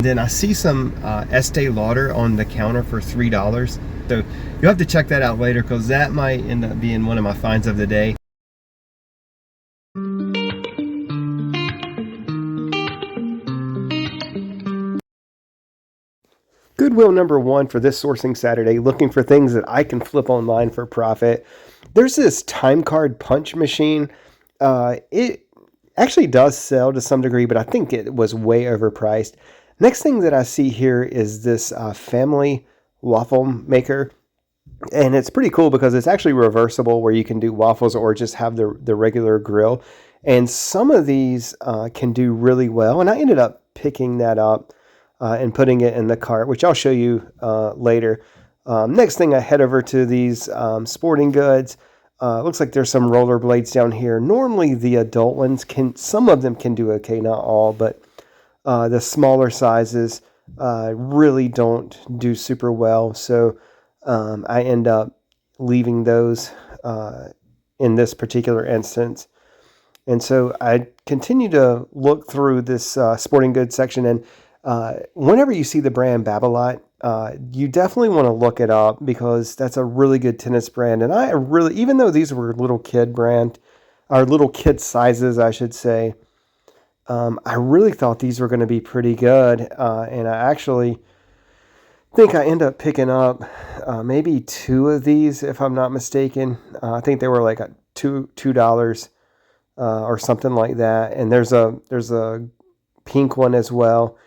Then I see some Estee Lauder on the counter for $3. So you'll have to check that out later because that might end up being one of my finds of the day. Goodwill number one for this sourcing Saturday, looking for things that I can flip online for profit. There's this time card punch machine. It actually does sell to some degree, but I think it was way overpriced. Next thing that I see here is this family waffle maker. And it's pretty cool because it's actually reversible where you can do waffles or just have the regular grill. And some of these can do really well. And I ended up picking that up and putting it in the cart, which I'll show you later. Next thing, I head over to these sporting goods. Looks like there's some rollerblades down here. Normally the adult ones some of them can do okay, not all, but the smaller sizes really don't do super well. So I end up leaving those in this particular instance. And so I continue to look through this sporting goods section, and whenever you see the brand Babolat, you definitely want to look it up because that's a really good tennis brand. And I really, even though these were little kid sizes, I should say, I really thought these were going to be pretty good. And I actually think I end up picking up maybe two of these, if I'm not mistaken. I think they were like $2 or something like that. And there's a pink one as well.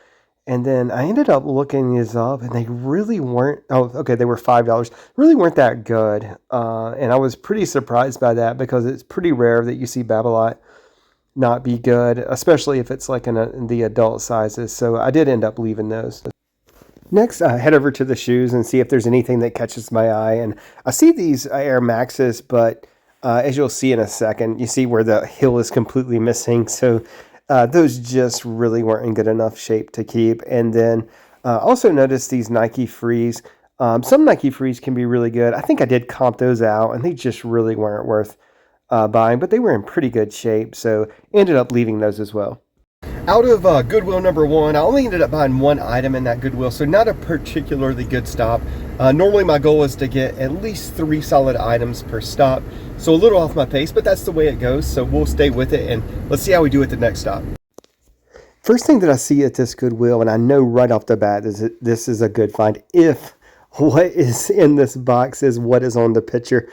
And then I ended up looking these up, and they really weren't. Oh, okay, they were $5. Really weren't that good, and I was pretty surprised by that because it's pretty rare that you see Babolat not be good, especially if it's like in the adult sizes. So I did end up leaving those. Next, I head over to the shoes and see if there's anything that catches my eye. And I see these Air Maxes, but as you'll see in a second, you see where the heel is completely missing. So those just really weren't in good enough shape to keep. And then also notice these Nike Frees. Some Nike Frees can be really good. I think I did comp those out, and they just really weren't worth buying, but they were in pretty good shape. So ended up leaving those as well. Out of Goodwill number one, I only ended up buying one item in that Goodwill, so not a particularly good stop. Normally my goal is to get at least 3 solid items per stop, so a little off my pace, but that's the way it goes, so we'll stay with it, and let's see how we do at the next stop. First thing that I see at this Goodwill, and I know right off the bat this is a good find, if what is in this box is what is on the picture.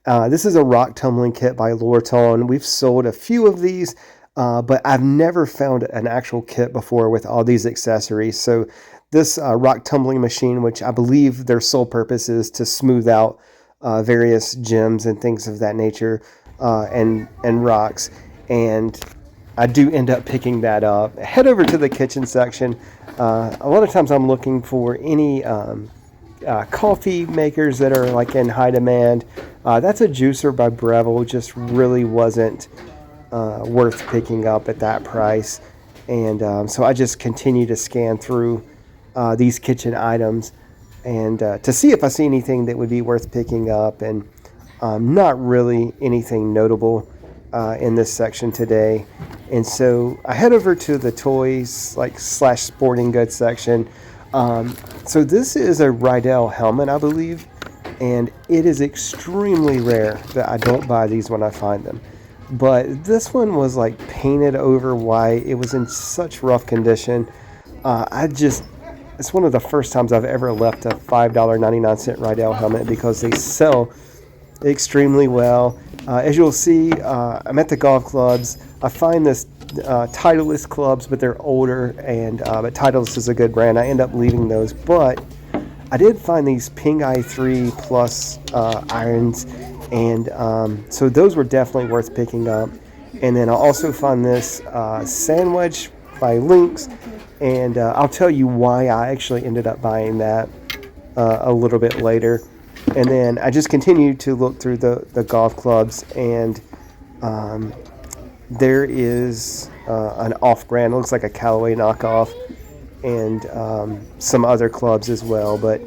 This is a rock tumbling kit by Lorton. We've sold a few of these, but I've never found an actual kit before with all these accessories. So this rock tumbling machine, which I believe their sole purpose is to smooth out various gems and things of that nature, and rocks. And I do end up picking that up. Head over to the kitchen section. A lot of times I'm looking for any coffee makers that are like in high demand. That's a juicer by Breville, just really wasn't worth picking up at that price. And so I just continue to scan through these kitchen items and to see if I see anything that would be worth picking up. And not really anything notable in this section today. And so I head over to the toys / sporting goods section. So this is a Rydell helmet, I believe, and it is extremely rare that I don't buy these when I find them. But this one was like painted over white. It was in such rough condition. It's one of the first times I've ever left a $5.99 Rydell helmet because they sell extremely well. As you'll see, I'm at the golf clubs. I find this Titleist clubs, but they're older, and but Titleist is a good brand. I end up leaving those, but I did find these Ping i3 Plus irons, and so those were definitely worth picking up. And then I also found this Sandwich by Lynx, and I'll tell you why I actually ended up buying that a little bit later. And then I just continued to look through the golf clubs, and there is an off-brand, looks like a Callaway knockoff, and some other clubs as well, but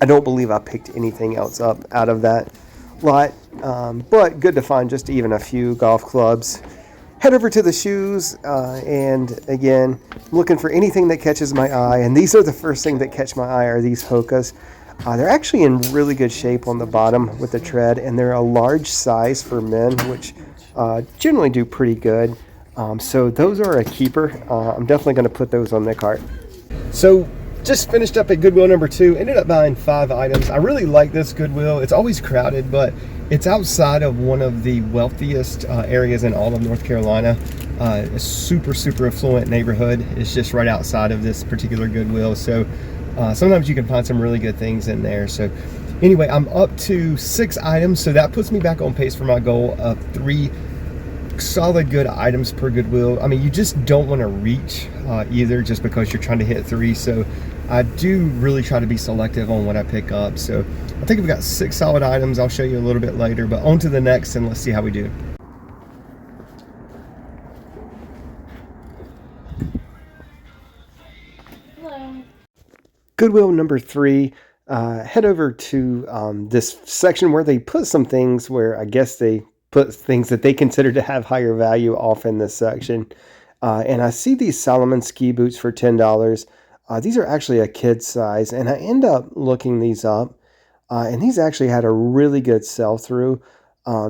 I don't believe I picked anything else up out of that lot. But good to find just even a few golf clubs. Head over to the shoes, and again, looking for anything that catches my eye. And these are the first thing that catch my eye are these Hokas. They're actually in really good shape on the bottom with the tread, and they're a large size for men, which generally do pretty good. So those are a keeper. I'm definitely going to put those on the cart. So just finished up at Goodwill number 2. Ended up buying 5 items. I really like this Goodwill. It's always crowded, but it's outside of one of the wealthiest areas in all of North Carolina. A super affluent neighborhood. It's just right outside of this particular Goodwill. So sometimes you can find some really good things in there. So anyway, I'm up to 6 items. So that puts me back on pace for my goal of 3 solid good items per Goodwill. I mean, you just don't want to reach either just because you're trying to hit 3. So I do really try to be selective on what I pick up. So I think we've got 6 solid items. I'll show you a little bit later, but on to the next and let's see how we do. Hello. Goodwill number 3. Head over to this section where they put some things where I guess they put things that they consider to have higher value off in this section. And I see these Salomon ski boots for $10. These are actually a kid size, and I end up looking these up, and these actually had a really good sell-through.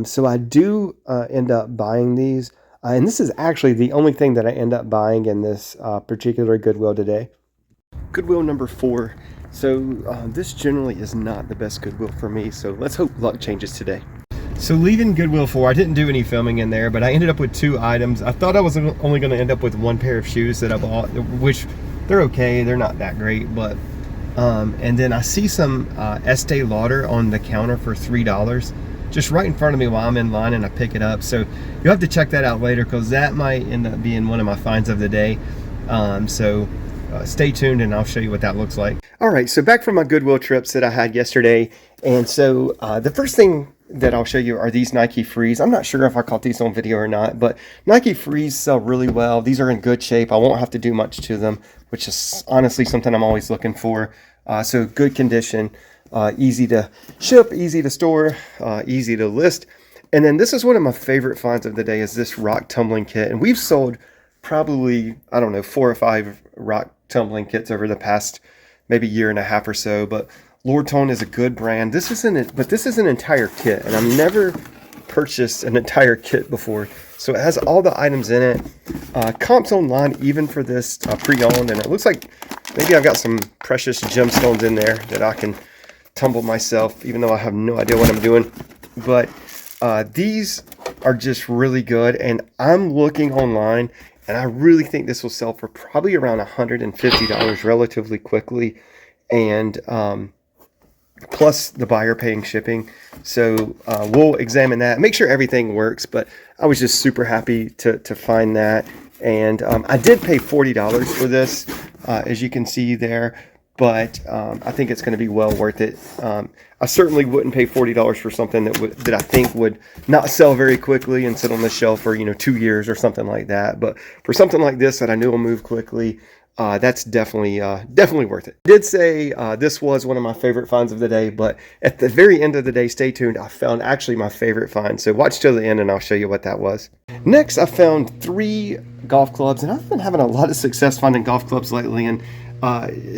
So I do end up buying these, and this is actually the only thing that I end up buying in this particular Goodwill today. Goodwill number 4. So this generally is not the best Goodwill for me, so let's hope luck changes today. So leaving Goodwill 4, I didn't do any filming in there, but I ended up with 2 items. I thought I was only going to end up with 1 pair of shoes that I bought, which they're okay, they're not that great, but and then I see some Estee Lauder on the counter for $3 just right in front of me while I'm in line, and I pick it up. So you'll have to check that out later because that might end up being one of my finds of the day. Stay tuned and I'll show you what that looks like. All right, so back from my Goodwill trips that I had yesterday, and so the first thing that I'll show you are these Nike Frees. I'm not sure if I caught these on video or not, but Nike Frees sell really well. These are in good shape. I won't have to do much to them, which is honestly something I'm always looking for. So good condition, easy to ship, easy to store, easy to list. And then this is one of my favorite finds of the day is this rock tumbling kit. And we've sold probably, I don't know, 4 or 5 rock tumbling kits over the past maybe year and a half or so, but Lord Tone is a good brand. This is an entire kit, and I've never purchased an entire kit before. So it has all the items in it. Comps online even for this pre-owned, and it looks like maybe I've got some precious gemstones in there that I can tumble myself, even though I have no idea what I'm doing. But these are just really good, and I'm looking online, and I really think this will sell for probably around $150 relatively quickly, and plus the buyer paying shipping. So we'll examine that, make sure everything works. But I was just super happy to find that, and I did pay $40 for this, as you can see there. But I think it's going to be well worth it. I certainly wouldn't pay $40 for something that I think would not sell very quickly and sit on the shelf for 2 years or something like that. But for something like this that I knew will move quickly, that's definitely worth it. I did say this was one of my favorite finds of the day, but at the very end of the day, stay tuned. I found actually my favorite find. So watch till the end and I'll show you what that was. Next, I found 3 golf clubs, and I've been having a lot of success finding golf clubs lately. And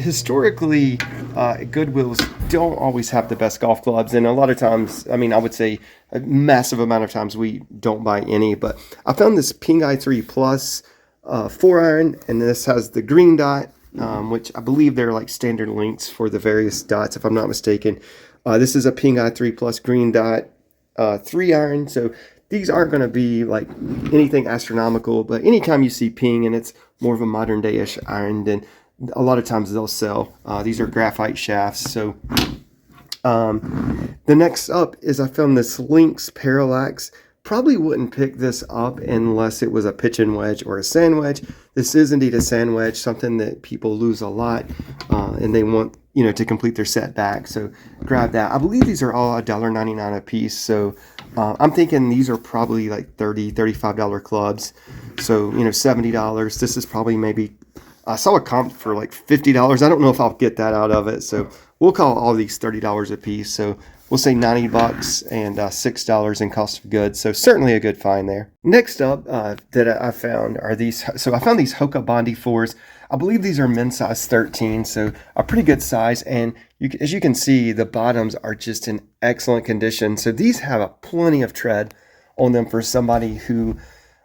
historically, Goodwills don't always have the best golf clubs, and a lot of times, I mean, I would say a massive amount of times we don't buy any. But I found this Ping Eye 3 Plus 4-iron, and this has the green dot, which I believe they're like standard lengths for the various dots, if I'm not mistaken. This is a Ping Eye 3 Plus green dot 3-iron, so these aren't going to be like anything astronomical, but anytime you see Ping and it's more of a modern day-ish iron, then a lot of times they'll sell. These are graphite shafts. So the next up is I found this Lynx Parallax. Probably wouldn't pick this up unless it was a pitch and wedge or a sand wedge. This is indeed a sand wedge, something that people lose a lot, and they want to complete their set back. So grab that. I believe these are all $1.99 a piece. So I'm thinking these are probably like $30, $35 clubs. So $70. This is probably maybe. I saw a comp for like $50. I don't know if I'll get that out of it, so we'll call all these $30 a piece. So we'll say 90 bucks and $6 in cost of goods. So certainly a good find there. Next up that I found are these. So I found these Hoka Bondi 4s. I believe these are men's size 13, so a pretty good size. And as you can see, the bottoms are just in excellent condition. So these have plenty of tread on them for somebody who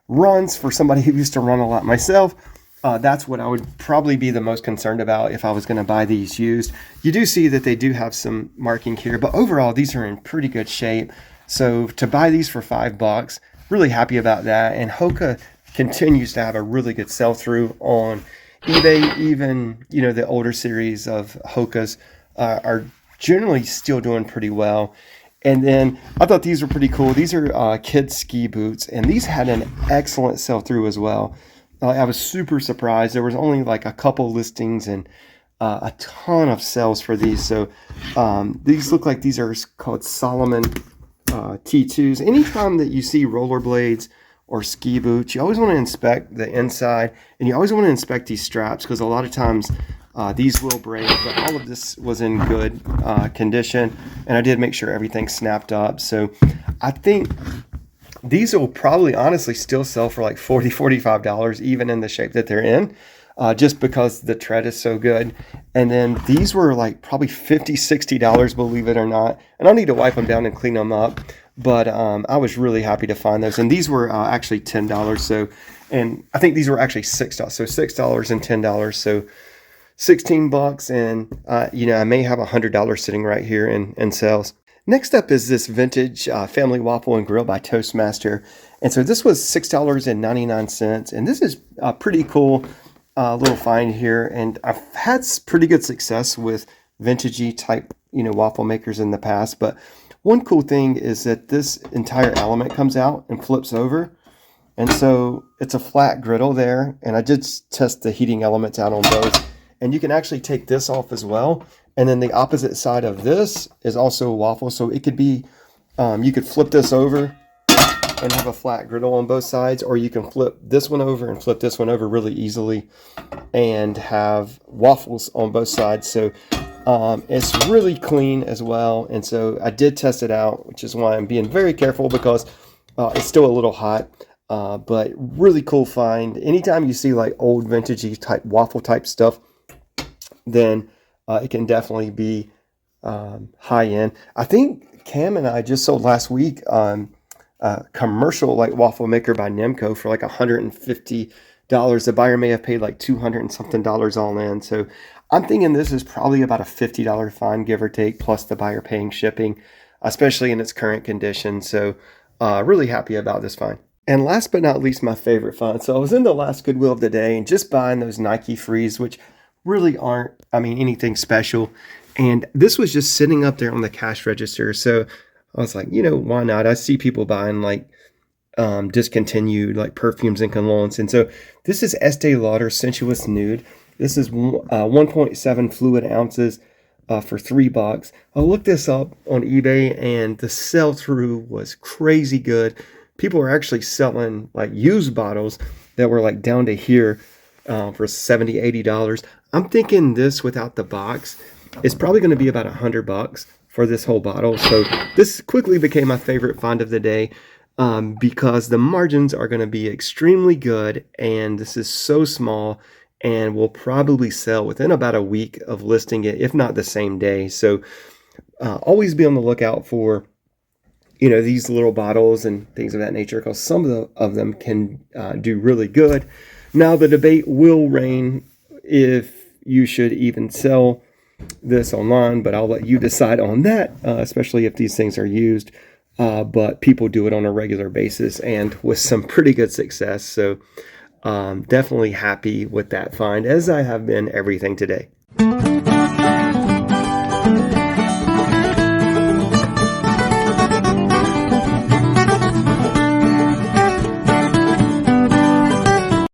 runs, for somebody who used to run a lot myself. That's what I would probably be the most concerned about if I was going to buy these used. You do see that they do have some marking here, but overall, these are in pretty good shape. So to buy these for $5, really happy about that. And Hoka continues to have a really good sell-through on eBay. Even, the older series of Hokas are generally still doing pretty well. And then I thought these were pretty cool. These are kids ski boots, and these had an excellent sell-through as well. I was super surprised. There was only like a couple listings and a ton of sales for these. So these look like these are called Solomon T2s. Anytime that you see rollerblades or ski boots, you always want to inspect the inside, and you always want to inspect these straps, because a lot of times these will break. But all of this was in good condition, and I did make sure everything snapped up. So I think these will probably honestly still sell for like $40, $45, even in the shape that they're in, just because the tread is so good. And then these were like probably $50, $60, believe it or not. And I'll need to wipe them down and clean them up. But I was really happy to find those. And these were actually $10. So, and I think these were actually $6. So $6 and $10. So $16. And, I may have $100 sitting right here in sales. Next up is this vintage family waffle and grill by Toastmaster. And so this was $6.99. And this is a pretty cool little find here. And I've had pretty good success with vintagey type, waffle makers in the past. But one cool thing is that this entire element comes out and flips over. And so it's a flat griddle there. And I did test the heating elements out on both. And you can actually take this off as well. And then the opposite side of this is also a waffle. So it could be, you could flip this over and have a flat griddle on both sides, or you can flip this one over and flip this one over really easily and have waffles on both sides. So it's really clean as well. And so I did test it out, which is why I'm being very careful, because it's still a little hot, but really cool find. Anytime you see like old vintagey type waffle type stuff, then it can definitely be high end. I think Cam and I just sold last week a commercial like waffle maker by Nemco for like $150. The buyer may have paid like $200 and something all in. So I'm thinking this is probably about a $50 find, give or take, plus the buyer paying shipping, especially in its current condition. So really happy about this find. And last but not least, my favorite find. So I was in the last Goodwill of the day and just buying those Nike Frees, which really aren't, anything special. And this was just sitting up there on the cash register. So I was like, why not? I see people buying like discontinued like perfumes and colognes. And so this is Estee Lauder Sensuous Nude. This is 1.7 fluid ounces for $3. I looked this up on eBay and the sell-through was crazy good. People were actually selling like used bottles that were like down to here for $70, $80. I'm thinking this without the box is probably going to be about $100 for this whole bottle. So this quickly became my favorite find of the day because the margins are going to be extremely good. And this is so small and will probably sell within about a week of listing it, if not the same day. So always be on the lookout for these little bottles and things of that nature, because some of them can do really good. Now the debate will reign if you should even sell this online, but I'll let you decide on that, especially if these things are used. But people do it on a regular basis and with some pretty good success. So definitely happy with that find, as I have been everything today.